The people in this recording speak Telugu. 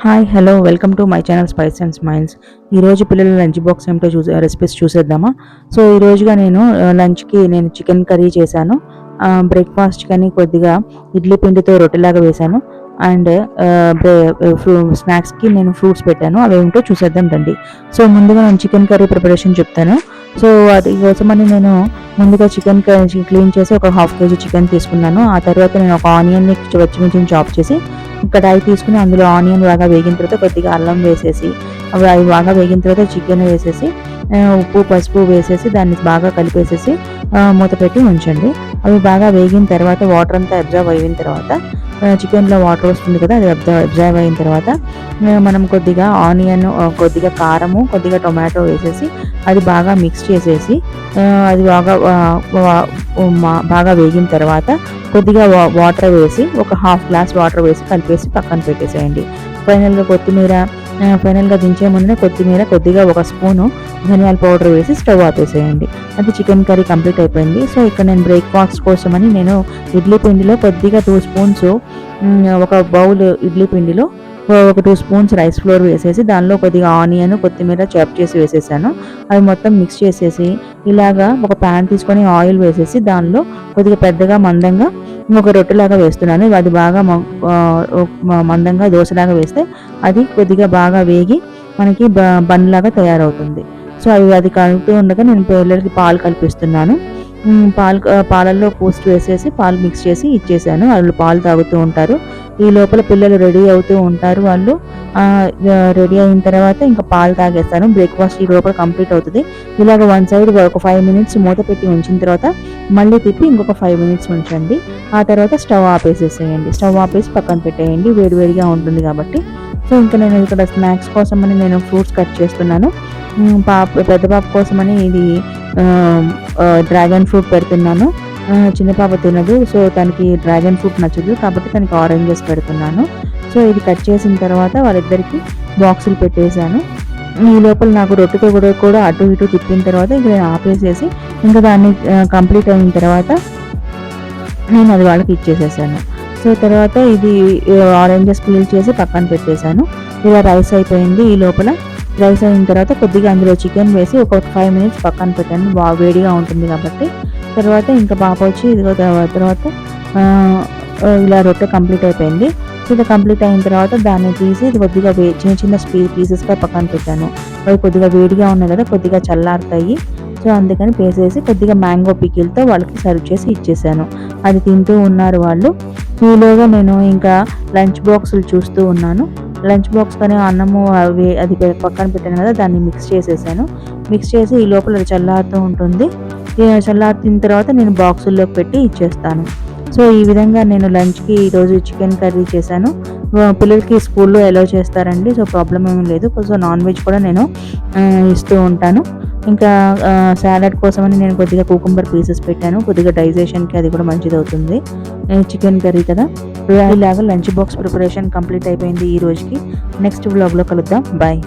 Hi hello welcome to my channel spice and smiles. ఈరోజు పిల్లల లంచ్ బాక్స్ ఏమిటో రెసిపీస్ చూసేద్దామా. సో ఈరోజుగా నేను లంచ్కి చికెన్ కర్రీ చేశాను. బ్రేక్ఫాస్ట్ కానీ కొద్దిగా ఇడ్లీ పిండితో రొట్టెలాగా వేశాను. అండ్ స్నాక్స్కి నేను ఫ్రూట్స్ పెట్టాను. అవి ఏమిటో చూసేద్దాం రండి. సో ముందుగా నేను చికెన్ కర్రీ ప్రిపరేషన్ చెప్తాను. సో అది కోసమని నేను ముందుగా చికెన్ క్లీన్ చేసి ఒక హాఫ్ కేజీ చికెన్ తీసుకున్నాను. ఆ తర్వాత నేను ఒక ఆనియన్ని పచ్చిమిర్చిని చాప్ చేసి కడాయి తీసుకుని అందులో ఆనియన్ బాగా వేగిన తర్వాత కొద్దిగా అల్లం వేసేసి అవి బాగా వేగిన తర్వాత చికెన్ వేసేసి ఉప్పు పసుపు వేసేసి దాన్ని బాగా కలిపేసేసి మూత పెట్టి ఉంచండి. అవి బాగా వేగిన తర్వాత వాటర్ అంతా అబ్జర్వ్ అయిన తర్వాత చికెన్లో వాటర్ వస్తుంది కదా, అది అబ్జర్వ్ అయిన తర్వాత మనం కొద్దిగా ఆనియన్, కొద్దిగా కారము, కొద్దిగా టొమాటో వేసేసి అది బాగా మిక్స్ చేసేసి అది బాగా వేగిన తర్వాత కొద్దిగా వాటర్ వేసి ఒక హాఫ్ గ్లాస్ వాటర్ వేసి కలిపేసి పక్కన పెట్టేసేయండి. ఫైనల్గా దించే ముందునే కొత్తిమీర, కొద్దిగా ఒక స్పూను ధనియాల పౌడర్ వేసి స్టవ్ ఆపేసేయండి. అది చికెన్ కర్రీ కంప్లీట్ అయిపోయింది. సో ఇక్కడ నేను బ్రేక్ఫాస్ట్ కోసమని నేను ఇడ్లీ పిండిలో కొద్దిగా 2 స్పూన్స్, ఒక బౌల్ ఇడ్లీ పిండిలో ఒక 2 స్పూన్స్ రైస్ ఫ్లోర్ వేసేసి దానిలో కొద్దిగా ఆనియన్, కొత్తిమీర చాప్ చేసి వేసేసాను. అవి మొత్తం మిక్స్ చేసేసి ఇలాగా ఒక ప్యాన్ తీసుకొని ఆయిల్ వేసేసి దానిలో కొద్దిగా పెద్దగా మందంగా ఒక రొట్టెలాగా వేస్తున్నాను. అది బాగా మందంగా దోశలాగా వేస్తే అది కొద్దిగా బాగా వేగి మనకి బన్లాగా తయారవుతుంది. సో అది కలుపుతూ ఉండగా నేను పిల్లలకి పాలు కల్పిస్తున్నాను. పాలల్లో బూస్ట్ వేసేసి పాలు మిక్స్ చేసి ఇచ్చేసాను. వాళ్ళు పాలు తాగుతూ ఉంటారు. ఈ లోపల పిల్లలు రెడీ అవుతూ ఉంటారు. వాళ్ళు రెడీ అయిన తర్వాత ఇంకా పాలు తాగేస్తాను. బ్రేక్ఫాస్ట్ ఈ లోపల కంప్లీట్ అవుతుంది. ఇలాగ వన్ సైడ్ ఒక 5 మినిట్స్ మూత పెట్టి ఉంచిన తర్వాత మళ్ళీ తిప్పి ఇంకొక 5 మినిట్స్ ఉంచండి. ఆ తర్వాత స్టవ్ ఆపేసేసేయండి. స్టవ్ ఆపేసి పక్కన పెట్టేయండి, వేడివేడిగా ఉంటుంది కాబట్టి. సో ఇంకా నేను ఇక్కడ స్నాక్స్ కోసమని నేను ఫ్రూట్స్ కట్ చేస్తున్నాను. పెద్ద పాప కోసమని ఇది డ్రాగన్ ఫ్రూట్ పెడుతున్నాను. చిన్న పాప తినదు, సో తనకి డ్రాగన్ ఫ్రూట్ నచ్చదు కాబట్టి తనకి ఆరెంజెస్ పెడుతున్నాను. సో ఇది కట్ చేసిన తర్వాత వాళ్ళిద్దరికి బాక్సులు పెట్టేశాను. ఈ లోపల నాకు రొట్టెతో కూడా అటు ఇటు తిప్పిన తర్వాత ఇక్కడ ఆపేసేసి ఇంకా దాన్ని కంప్లీట్ అయిన తర్వాత నేను అది వాళ్ళకి ఇచ్చేసేసాను. సో తర్వాత ఇది ఆరెంజెస్ పీల్ చేసి పక్కన పెట్టేశాను. ఇలా రైస్ అయిపోయింది. ఈ లోపల రైస్ అయిన తర్వాత కొద్దిగా అందులో చికెన్ వేసి ఒక 5 మినిట్స్ పక్కన పెట్టాను, బాగా వేడిగా ఉంటుంది కాబట్టి. తర్వాత ఇంకా పాప వచ్చి ఇదిగో తర్వాత ఇలా రొట్టె కంప్లీట్ అయిపోయింది. సో ఇది కంప్లీట్ అయిన తర్వాత దాన్ని తీసి ఇది కొద్దిగా చిన్న చిన్న పీసెస్గా పక్కన పెట్టాను. అవి కొద్దిగా వేడిగా ఉన్నాయి కదా, కొద్దిగా చల్లారుతాయి. సో అందుకని వేసేసి కొద్దిగా మ్యాంగో పికిల్తో వాళ్ళకి సర్వ్ చేసి ఇచ్చేసాను. అది తింటూ ఉన్నారు వాళ్ళు. ఈలోగా నేను ఇంకా లంచ్ బాక్సులు చూస్తూ ఉన్నాను. లంచ్ బాక్స్ కానీ అన్నము అది పక్కన పెట్టాను కదా, దాన్ని మిక్స్ చేసేసాను. మిక్స్ చేసి ఈ లోపల అది చల్లారుతూ ఉంటుంది. చల్లారిన తర్వాత నేను బాక్సుల్లోకి పెట్టి ఇచ్చేస్తాను. సో ఈ విధంగా నేను లంచ్కి ఈరోజు చికెన్ కర్రీ చేశాను. పిల్లలకి స్కూల్లో అలౌ చేస్తారండి, సో ప్రాబ్లం ఏమీ లేదు. సో నాన్ వెజ్ కూడా నేను ఇస్తూ ఉంటాను. ఇంకా సాలడ్ కోసమని నేను కొద్దిగా కుకుంబర్ పీసెస్ పెట్టాను. కొద్దిగా డైజెషన్కి అది కూడా మంచిది అవుతుంది. చికెన్ కర్రీ కదా. ఇలాగా లంచ్ బాక్స్ ప్రిపరేషన్ కంప్లీట్ అయిపోయింది ఈ రోజుకి. నెక్స్ట్ వ్లాగ్లో కలుద్దాం. బాయ్.